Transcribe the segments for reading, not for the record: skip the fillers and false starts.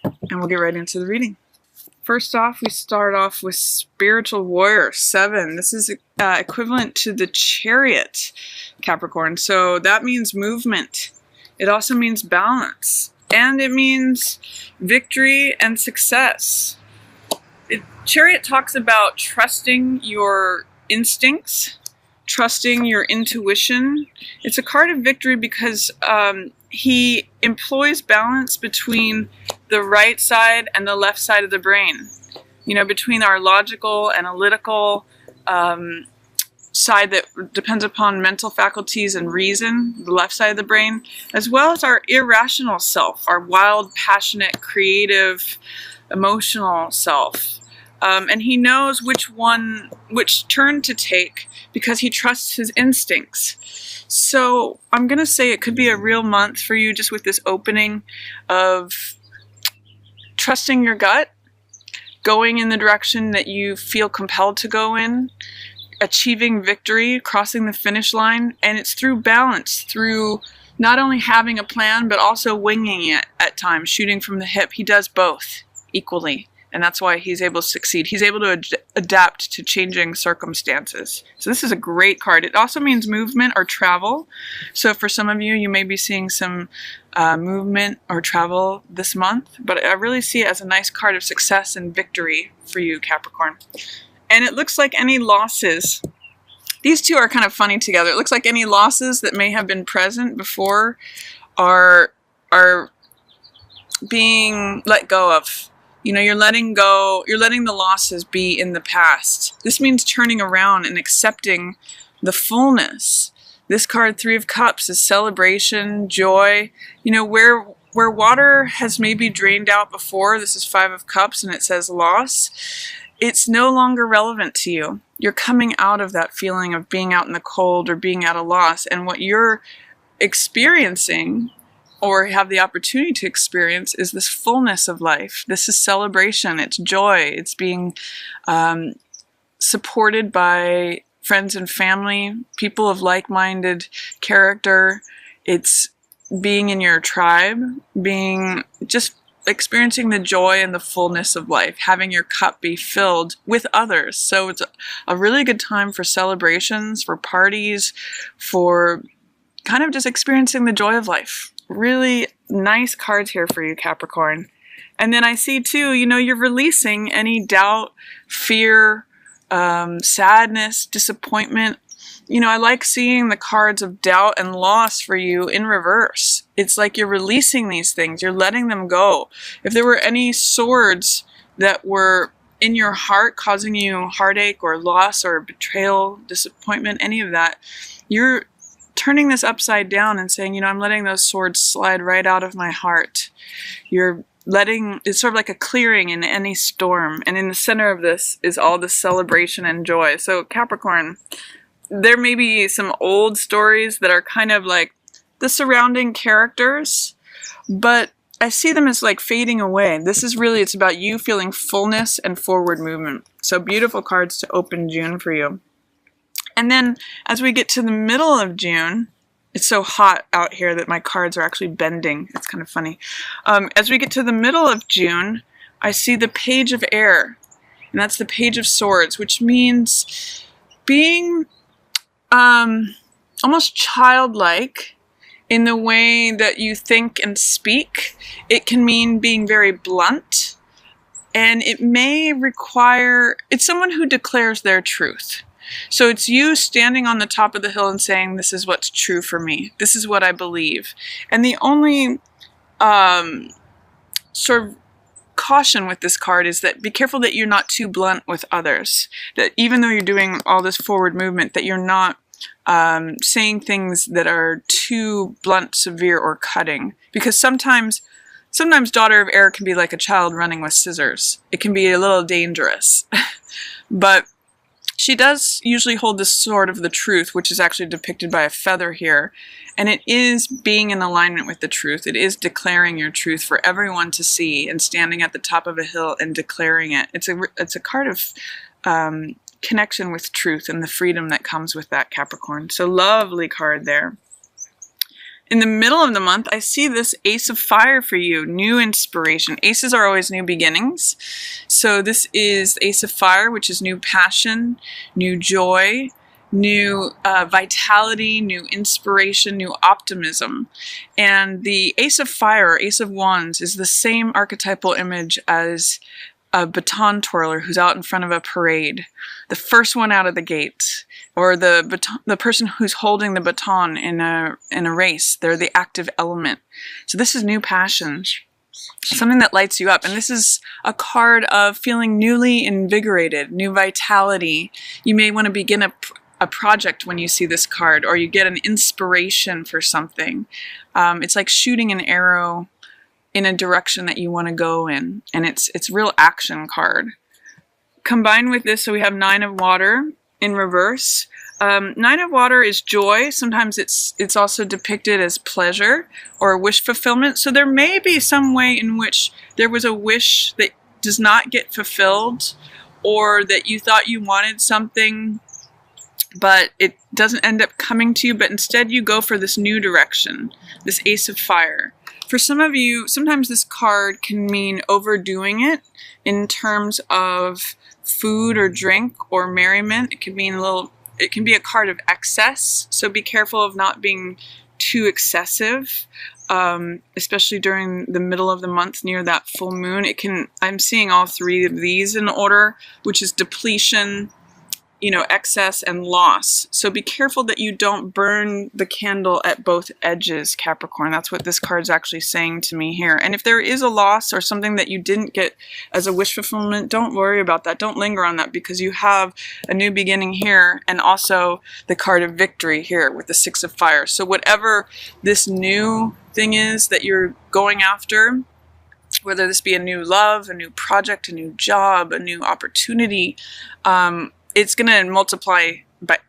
And we'll get right into the reading. First off, we start off with Spiritual Warrior 7. This is equivalent to the Chariot, Capricorn. So that means movement. It also means balance. And it means victory and success. Chariot talks about trusting your instincts, trusting your intuition. It's a card of victory because he employs balance between the right side and the left side of the brain. You know, between our logical, analytical side that depends upon mental faculties and reason, the left side of the brain, as well as our irrational self, our wild, passionate, creative, emotional self. And he knows which turn to take because he trusts his instincts. So I'm going to say it could be a real month for you just with this opening of trusting your gut, going in the direction that you feel compelled to go in, achieving victory, crossing the finish line. And it's through balance, through not only having a plan, but also winging it at times, shooting from the hip. He does both equally. And that's why he's able to succeed. He's able to adapt to changing circumstances. So this is a great card. It also means movement or travel. So for some of you, you may be seeing some movement or travel this month. But I really see it as a nice card of success and victory for you, Capricorn. And it looks like any losses. These two are kind of funny together. It looks like any losses that may have been present before are being let go of. You know, you're letting go, you're letting the losses be in the past. This means turning around and accepting the fullness. This card, Three of Cups, is celebration, joy. You know, where water has maybe drained out before, this is Five of Cups and it says loss, it's no longer relevant to you. You're coming out of that feeling of being out in the cold or being at a loss. And what you're experiencing or have the opportunity to experience is this fullness of life. This is celebration, it's joy, it's being supported by friends and family, people of like-minded character. It's being in your tribe, being just experiencing the joy and the fullness of life, having your cup be filled with others. So it's a really good time for celebrations, for parties, for kind of just experiencing the joy of life. Really nice cards here for you, Capricorn. And then I see too, you know, you're releasing any doubt, fear, sadness, disappointment. You know, I like seeing the cards of doubt and loss for you in reverse. It's like you're releasing these things. You're letting them go. If there were any swords that were in your heart causing you heartache or loss or betrayal, disappointment, any of that, you're turning this upside down and saying, you know, I'm letting those swords slide right out of my heart. You're letting, it's sort of like a clearing in any storm. And in the center of this is all the celebration and joy. So Capricorn, there may be some old stories that are kind of like the surrounding characters, but I see them as like fading away. This is really, it's about you feeling fullness and forward movement. So beautiful cards to open June for you. And then as we get to the middle of June, it's so hot out here that my cards are actually bending. It's kind of funny. As we get to the middle of June, I see the Page of Air, and that's the Page of Swords, which means being almost childlike in the way that you think and speak. It can mean being very blunt, and it may require, it's someone who declares their truth. So it's you standing on the top of the hill and saying, this is what's true for me. This is what I believe. And the only sort of caution with this card is that be careful that you're not too blunt with others. That even though you're doing all this forward movement, that you're not saying things that are too blunt, severe, or cutting. Because sometimes Daughter of Air can be like a child running with scissors. It can be a little dangerous. But she does usually hold the sword of the truth, which is actually depicted by a feather here. And it is being in alignment with the truth. It is declaring your truth for everyone to see and standing at the top of a hill and declaring it. It's a card of connection with truth and the freedom that comes with that, Capricorn. So lovely card there. In the middle of the month, I see this Ace of Fire for you, new inspiration. Aces are always new beginnings. So this is Ace of Fire, which is new passion, new joy, new vitality, new inspiration, new optimism. And the Ace of Fire, Ace of Wands, is the same archetypal image as a baton twirler who's out in front of a parade, the first one out of the gate, or the person who's holding the baton in a race. They're the active element. So this is new passion, something that lights you up. And this is a card of feeling newly invigorated, new vitality. You may want to begin a project when you see this card, or you get an inspiration for something. It's like shooting an arrow in a direction that you want to go in, and it's real action card. Combined with this, so we have Nine of Water in reverse. Nine of Water is joy. Sometimes it's also depicted as pleasure or wish fulfillment. So there may be some way in which there was a wish that does not get fulfilled, or that you thought you wanted something but it doesn't end up coming to you, but instead you go for this new direction, this Ace of Fire. For some of you, sometimes this card can mean overdoing it in terms of food or drink or merriment. It can mean it can be a card of excess, so be careful of not being too excessive, especially during the middle of the month near that full moon. I'm seeing all three of these in order, which is depletion, excess, and loss. So be careful that you don't burn the candle at both edges, Capricorn. That's what this card's actually saying to me here. And if there is a loss or something that you didn't get as a wish fulfillment, don't worry about that. Don't linger on that, because you have a new beginning here, and also the card of victory here with the Six of Fire. So whatever this new thing is that you're going after, whether this be a new love, a new project, a new job, a new opportunity, it's going to multiply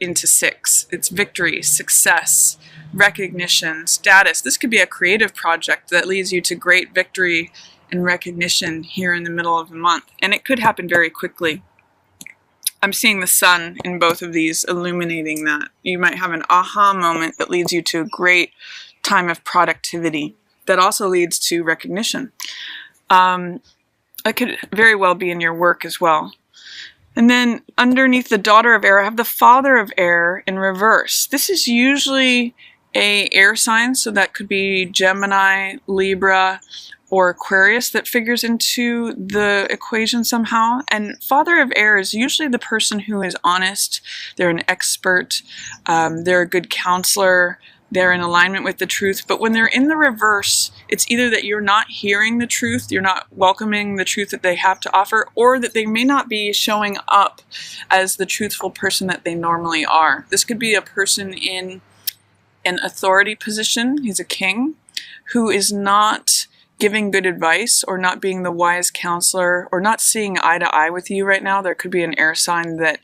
into 6. It's victory, success, recognition, status. This could be a creative project that leads you to great victory and recognition here in the middle of the month. And it could happen very quickly. I'm seeing the sun in both of these illuminating that. You might have an aha moment that leads you to a great time of productivity that also leads to recognition. It could very well be in your work as well. And then underneath the Daughter of Air, I have the Father of Air in reverse. This is usually a air sign, so that could be Gemini, Libra, or Aquarius that figures into the equation somehow. And Father of Air is usually the person who is honest. They're an expert. They're a good counselor. They're in alignment with the truth. But when they're in the reverse, it's either that you're not hearing the truth, you're not welcoming the truth that they have to offer, or that they may not be showing up as the truthful person that they normally are. This could be a person in an authority position, he's a king, who is not giving good advice or not being the wise counselor or not seeing eye to eye with you right now. There could be an air sign that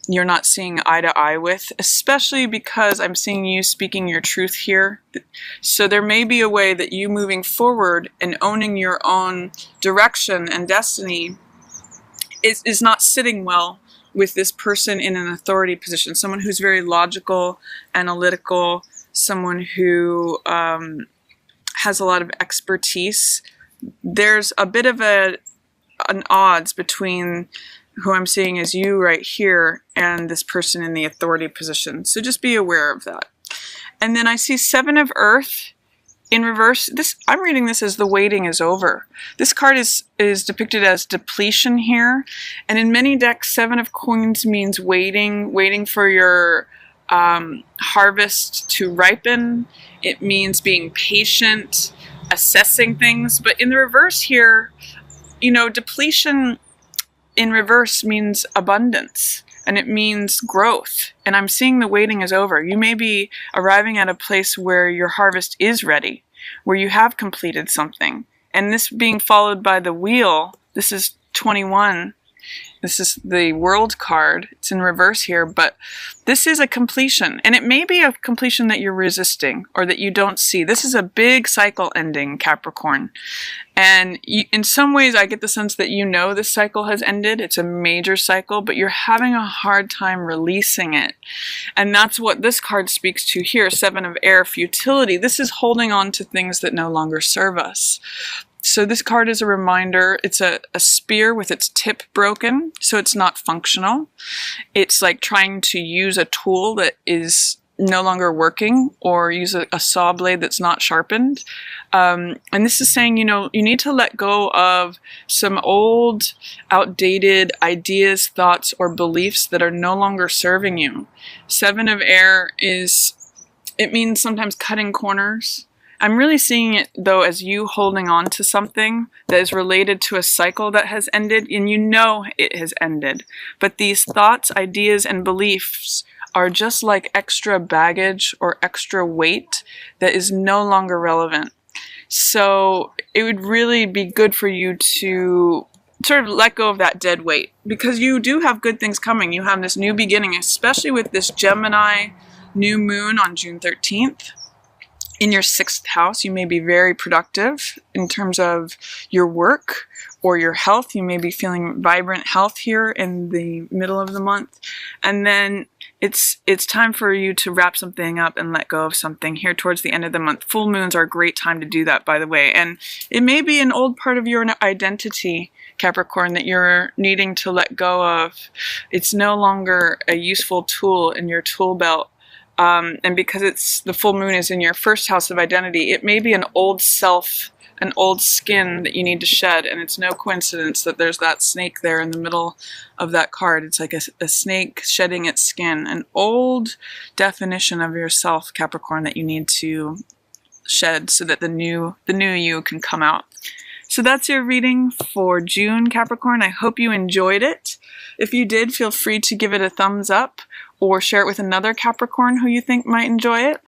you're not seeing eye to eye with, especially because I'm seeing you speaking your truth here. So there may be a way that you moving forward and owning your own direction and destiny is not sitting well with this person in an authority position, someone who's very logical, analytical, someone who has a lot of expertise. There's a bit of an odds between who I'm seeing as you right here and this person in the authority position. So just be aware of that. And then I see Seven of Earth in reverse. I'm reading this as the waiting is over. This card is depicted as depletion here. And in many decks, Seven of Coins means waiting for your harvest to ripen. It means being patient, assessing things. But in the reverse here, depletion in reverse means abundance, and it means growth. And I'm seeing the waiting is over. You may be arriving at a place where your harvest is ready, where you have completed something. And this being followed by the wheel, this is 21 This is the World card. It's in reverse here, but this is a completion. And it may be a completion that you're resisting or that you don't see. This is a big cycle ending, Capricorn. And in some ways, I get the sense that you know this cycle has ended. It's a major cycle, but you're having a hard time releasing it. And that's what this card speaks to here, Seven of Air, futility. This is holding on to things that no longer serve us. So this card is a reminder. It's a spear with its tip broken, so it's not functional. It's like trying to use a tool that is no longer working, or use a saw blade that's not sharpened. And this is saying, you know, you need to let go of some old, outdated ideas, thoughts, or beliefs that are no longer serving you. Seven of Air it means sometimes cutting corners. I'm really seeing it, though, as you holding on to something that is related to a cycle that has ended, and you know it has ended. But these thoughts, ideas, and beliefs are just like extra baggage or extra weight that is no longer relevant. So it would really be good for you to sort of let go of that dead weight, because you do have good things coming. You have this new beginning, especially with this Gemini new moon on June 13th. In your 6th house, you may be very productive in terms of your work or your health. You may be feeling vibrant health here in the middle of the month. And then it's time for you to wrap something up and let go of something here towards the end of the month. Full moons are a great time to do that, by the way. And it may be an old part of your identity, Capricorn, that you're needing to let go of. It's no longer a useful tool in your tool belt. And because the full moon is in your 1st house of identity, it may be an old self, an old skin that you need to shed. And it's no coincidence that there's that snake there in the middle of that card. It's like a snake shedding its skin, an old definition of yourself, Capricorn, that you need to shed so that the new you can come out. So that's your reading for June, Capricorn. I hope you enjoyed it. If you did, feel free to give it a thumbs up or share it with another Capricorn who you think might enjoy it.